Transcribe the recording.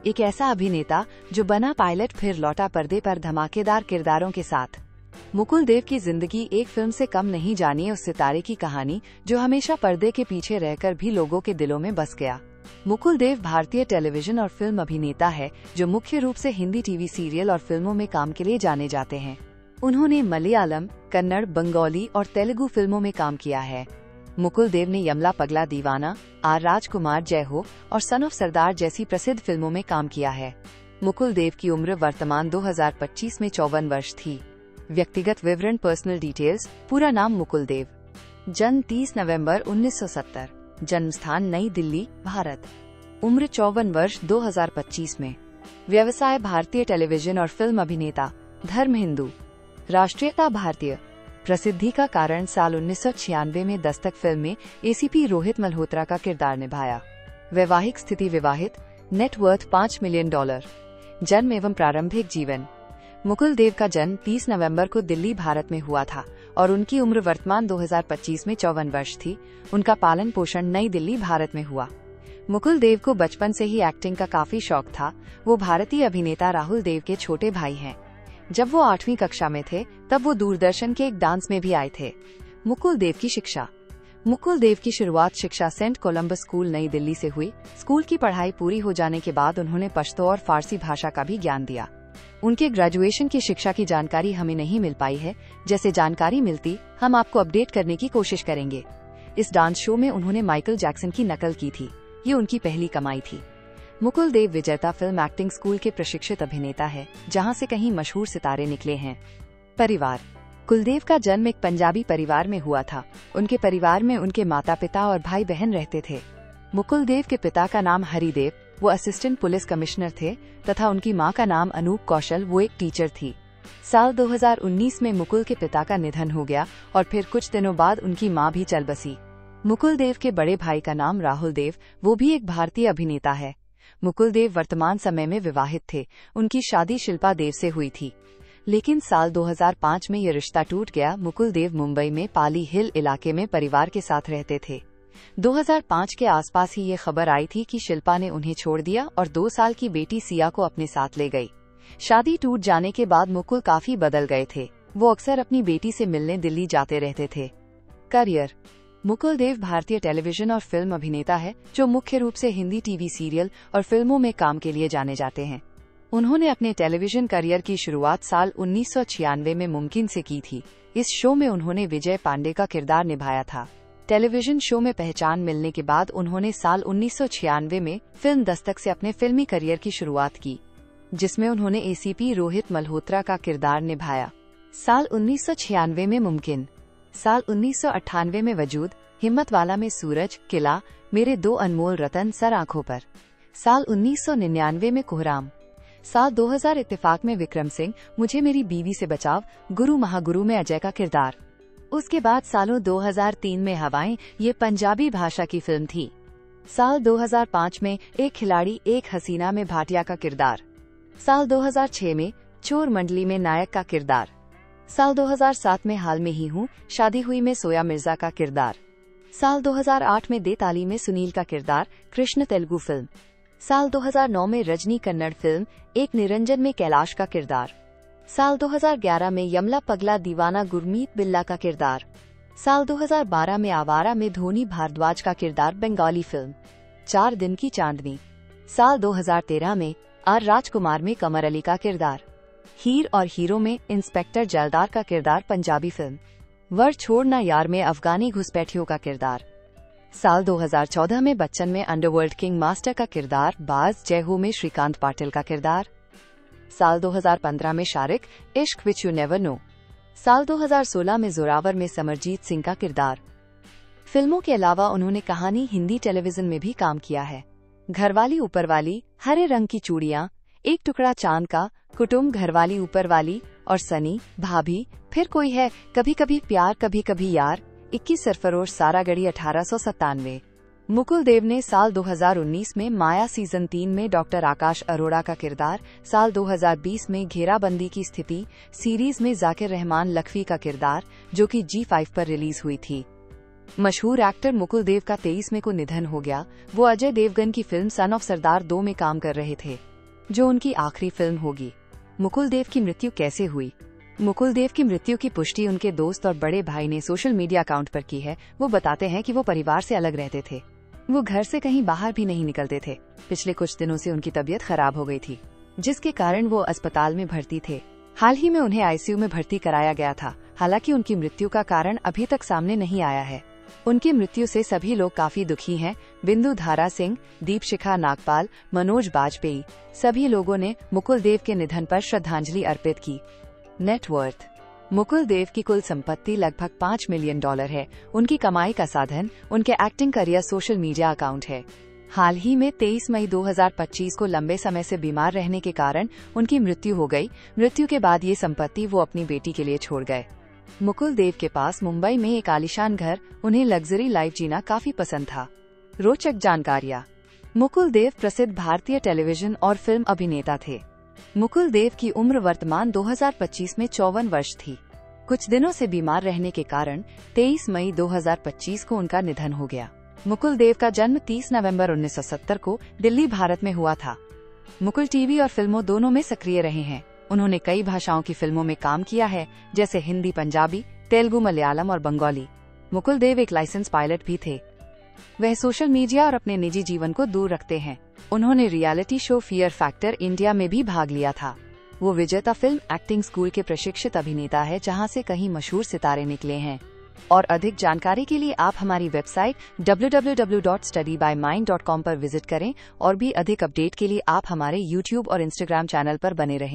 एक ऐसा अभिनेता जो बना पायलट फिर लौटा पर्दे पर धमाकेदार किरदारों के साथ। मुकुल देव की जिंदगी एक फिल्म से कम नहीं, जानिए उस सितारे की कहानी जो हमेशा पर्दे के पीछे रहकर भी लोगों के दिलों में बस गया। मुकुल देव भारतीय टेलीविजन और फिल्म अभिनेता है जो मुख्य रूप से हिंदी टीवी सीरियल और फिल्मों में काम के लिए जाने जाते हैं। उन्होंने मलयालम, कन्नड़, बंगाली और तेलुगु फिल्मों में काम किया है। मुकुल देव ने यमला पगला दीवाना, आर राजकुमार, जय हो और सन ऑफ सरदार जैसी प्रसिद्ध फिल्मों में काम किया है। मुकुल देव की उम्र वर्तमान 2025 में 54 वर्ष थी। व्यक्तिगत विवरण, पर्सनल डिटेल्स। पूरा नाम मुकुल देव। जन्म 30 नवंबर 1970। जन्म स्थान नई दिल्ली, भारत। उम्र 54 वर्ष 2025 में। व्यवसाय भारतीय टेलीविजन और फिल्म अभिनेता। धर्म हिंदू। राष्ट्रीयता भारतीय। प्रसिद्धि का कारण साल 1996 में दस्तक फिल्म में एसीपी रोहित मल्होत्रा का किरदार निभाया। वैवाहिक स्थिति विवाहित। Net worth $5 million. जन्म एवं प्रारंभिक जीवन। मुकुल देव का जन्म 30 नवंबर को दिल्ली, भारत में हुआ था और उनकी उम्र वर्तमान 2025 में 54 वर्ष थी। उनका पालन पोषण नई दिल्ली, भारत में हुआ। मुकुल देव को बचपन से ही एक्टिंग का काफी शौक था। वो भारतीय अभिनेता राहुल देव के छोटे भाई हैं। जब वो 8वीं कक्षा में थे तब वो दूरदर्शन के एक डांस में भी आए थे। मुकुल देव की शिक्षा। मुकुल देव की शुरुआत शिक्षा सेंट कोलंबस स्कूल नई दिल्ली से हुई। स्कूल की पढ़ाई पूरी हो जाने के बाद उन्होंने पश्तो और फारसी भाषा का भी ज्ञान दिया। उनके ग्रेजुएशन की शिक्षा की जानकारी हमें नहीं मिल पाई है। जैसे जानकारी मिलती हम आपको अपडेट करने की कोशिश करेंगे। इस डांस शो में उन्होंने माइकल जैक्सन की नकल की थी। ये उनकी पहली कमाई थी। मुकुल देव विजेता फिल्म एक्टिंग स्कूल के प्रशिक्षित अभिनेता है, जहां से कई मशहूर सितारे निकले हैं। परिवार। कुलदेव का जन्म एक पंजाबी परिवार में हुआ था। उनके परिवार में उनके माता पिता और भाई बहन रहते थे। मुकुल देव के पिता का नाम हरिदेव, वो असिस्टेंट पुलिस कमिश्नर थे, तथा उनकी मां का नाम अनूप कौशल, वो एक टीचर थी। साल 2019 में मुकुल के पिता का निधन हो गया और फिर कुछ दिनों बाद उनकी मां भी चल बसी। मुकुल देव के बड़े भाई का नाम राहुल देव, वो भी एक भारतीय अभिनेता है। मुकुल देव वर्तमान समय में विवाहित थे। उनकी शादी शिल्पा देव से हुई थी, लेकिन साल 2005 में ये रिश्ता टूट गया। मुकुल देव मुंबई में पाली हिल इलाके में परिवार के साथ रहते थे। 2005 के आसपास ही ये खबर आई थी कि शिल्पा ने उन्हें छोड़ दिया और 2 साल की बेटी सिया को अपने साथ ले गई। शादी टूट जाने के बाद मुकुल काफी बदल गए थे। वो अक्सर अपनी बेटी से मिलने दिल्ली जाते रहते थे। करियर। मुकुल देव भारतीय टेलीविजन और फिल्म अभिनेता है जो मुख्य रूप से हिंदी टीवी सीरियल और फिल्मों में काम के लिए जाने जाते हैं। उन्होंने अपने टेलीविजन करियर की शुरुआत साल 1996 में मुमकिन से की थी। इस शो में उन्होंने विजय पांडे का किरदार निभाया था। टेलीविजन शो में पहचान मिलने के बाद उन्होंने साल 1996 में फिल्म दस्तक से अपने फिल्मी करियर की शुरुआत की, जिसमें उन्होंने एसीपी रोहित मल्होत्रा का किरदार निभाया। साल 1996 में मुमकिन। साल 1998 में वजूद, हिम्मत वाला में सूरज, किला, मेरे 2 अनमोल रतन, सर आंखों पर। साल 1999 में कोहराम। साल 2000 इत्तेफाक में विक्रम सिंह, मुझे मेरी बीवी से बचाव, गुरु महागुरु में अजय का किरदार। उसके बाद सालों 2003 में हवाएं, ये पंजाबी भाषा की फिल्म थी। साल 2005 में एक खिलाड़ी एक हसीना में भाटिया का किरदार। साल 2006 में चोर मंडली में नायक का किरदार। साल 2007 में हाल में ही हूँ, शादी हुई में सोया मिर्जा का किरदार। साल 2008 में दे ताली में सुनील का किरदार, कृष्ण, तेलुगु फिल्म। साल 2009 में रजनी कन्नड़ फिल्म एक निरंजन में कैलाश का किरदार। साल 2011 में यमला पगला दीवाना गुरमीत बिल्ला का किरदार। साल 2012 में आवारा में धोनी भारद्वाज का किरदार, बंगाली फिल्म। 4 दिन की चांदनी। साल 2013 में आर राजकुमार में कमर अली का किरदार। हीर और हीरो में इंस्पेक्टर जलदार का किरदार, पंजाबी फिल्म। वर छोड़ना यार में अफगानी घुसपैठियों का किरदार। साल 2014 में बच्चन में अंडरवर्ल्ड किंग मास्टर का किरदार, बाज, जय हो में श्रीकांत पाटिल का किरदार। साल 2015 में शारिक, इश्क विच यू नेवर नो। साल 2016 में जोरावर में समरजीत सिंह का किरदार। फिल्मों के अलावा उन्होंने कहानी हिंदी टेलीविजन में भी काम किया है। घरवाली ऊपरवाली, हरे रंग की चूड़ियां, एक टुकड़ा चांद का, कुटुंब, घरवाली ऊपरवाली और सनी, भाभी, फिर कोई है, कभी कभी प्यार कभी कभी यार, 21 सरफरोश, सारागढ़ी 1897। मुकुल देव ने साल 2019 में माया सीजन 3 में डॉक्टर आकाश अरोड़ा का किरदार, साल 2020 में घेराबंदी की स्थिति सीरीज में जाकिर रहमान लखवी का किरदार, जो कि G5 पर रिलीज हुई थी। मशहूर एक्टर मुकुल देव का 23 मई को निधन हो गया। वो अजय देवगन की फिल्म सन ऑफ सरदार 2 में काम कर रहे थे। जो उनकी आखिरी फिल्म होगी। मुकुल देव की मृत्यु कैसे हुई? मुकुल देव की मृत्यु की पुष्टि उनके दोस्त और बड़े भाई ने सोशल मीडिया अकाउंट पर की है। वो बताते हैं कि वो परिवार से अलग रहते थे। वो घर से कहीं बाहर भी नहीं निकलते थे। पिछले कुछ दिनों से उनकी तबीयत खराब हो गई थी, जिसके कारण वो अस्पताल में भर्ती थे। हाल ही में उन्हें आईसीयू में भर्ती कराया गया था। हालांकि उनकी मृत्यु का कारण अभी तक सामने नहीं आया है। उनकी मृत्यु से सभी लोग काफी दुखी हैं। बिंदु धारा सिंह, दीपशिखा नागपाल, मनोज बाजपेयी, सभी लोगों ने मुकुल देव के निधन पर श्रद्धांजलि अर्पित की। नेटवर्थ। मुकुल देव की कुल संपत्ति लगभग $5 मिलियन है। उनकी कमाई का साधन उनके acting career social media account है। हाल ही में 23 मई 2025 को लंबे समय से बीमार रहने के कारण उनकी मृत्यु हो गई। मृत्यु के बाद ये संपत्ति वो अपनी बेटी के लिए छोड़ गए। मुकुल देव के पास मुंबई में एक आलीशान घर, उन्हें लग्जरी लाइफ जीना काफी पसंद था। रोचक जानकारियाँ। मुकुल देव प्रसिद्ध भारतीय टेलीविजन और फिल्म अभिनेता थे। मुकुल देव की उम्र वर्तमान 2025 में 54 वर्ष थी। कुछ दिनों से बीमार रहने के कारण 23 मई 2025 को उनका निधन हो गया। मुकुल देव का जन्म 30 नवंबर 1970 को दिल्ली, भारत में हुआ था। मुकुल टीवी और फिल्मों दोनों में सक्रिय रहे हैं। उन्होंने कई भाषाओं की फिल्मों में काम किया है, जैसे हिंदी, पंजाबी, तेलुगु, मलयालम और बंगाली। मुकुल देव एक लाइसेंस पायलट भी थे। वह सोशल मीडिया और अपने निजी जीवन को दूर रखते हैं। उन्होंने reality show fear factor India में भी भाग लिया था। वो विजेता फिल्म एक्टिंग स्कूल के प्रशिक्षित अभिनेता है, जहां से कई मशहूर सितारे निकले हैं। और अधिक जानकारी के लिए आप हमारी वेबसाइट www.studybymind.com पर विजिट करें और भी अधिक अपडेट के लिए आप हमारे YouTube और Instagram चैनल पर बने रहें।